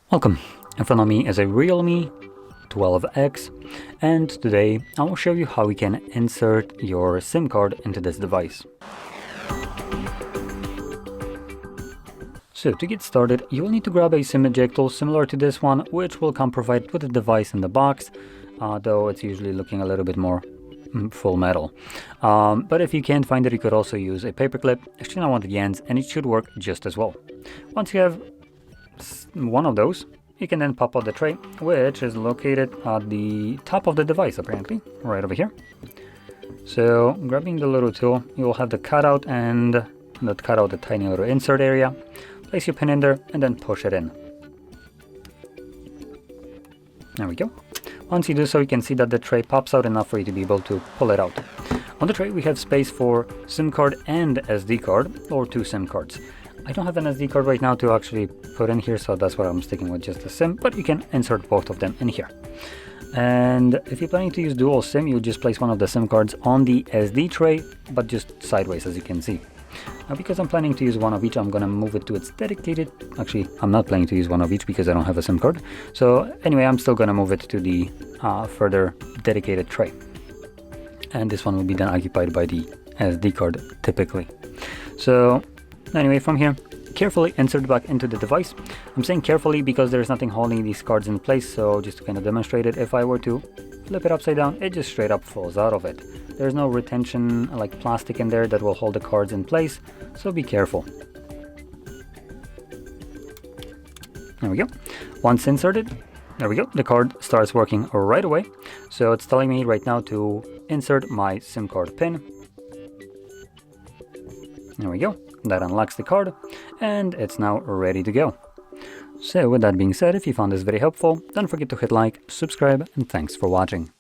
Welcome, in front of me is a Realme 12x, and today I will show you how we can insert your SIM card into this device. So to get started, you will need to grab a SIM ejector similar to this one, which will come provided with the device in the box, though it's usually looking a little bit more full metal. But if you can't find it, you could also use a paperclip, actually I want the ends, and it should work just as well. Once you have one of those, you can then pop out the tray, which is located at the top of the device, apparently, right over here. So grabbing the little tool, you will have the cutout and that cut out the tiny little insert area. Place your pin in there and then push it in. There we go. Once you do so, you can see that the tray pops out enough for you to be able to pull it out. On the tray we have space for SIM card and SD card, or two SIM cards. I don't have an SD card right now to actually put in here, so that's why I'm sticking with just the SIM, but you can insert both of them in here. And if you're planning to use dual SIM, you just place one of the SIM cards on the SD tray, but just sideways, as you can see. Now, because I'm planning to use one of each, I'm gonna move it to its dedicated, actually I'm not planning to use one of each because I don't have a SIM card. So anyway, I'm still gonna move it to the further dedicated tray. And this one will be then occupied by the SD card typically. So anyway, from here, carefully insert back into the device. I'm saying carefully because there's nothing holding these cards in place, so just to kind of demonstrate it, if I were to flip it upside down, it just straight up falls out of it. There's no retention like plastic in there that will hold the cards in place, so be careful. There we go. Once inserted, there we go, the card starts working right away. So it's telling me right now to insert my SIM card pin. There we go. That unlocks the card and it's now ready to go. So with that being said, if you found this very helpful, don't forget to hit like, subscribe, and thanks for watching.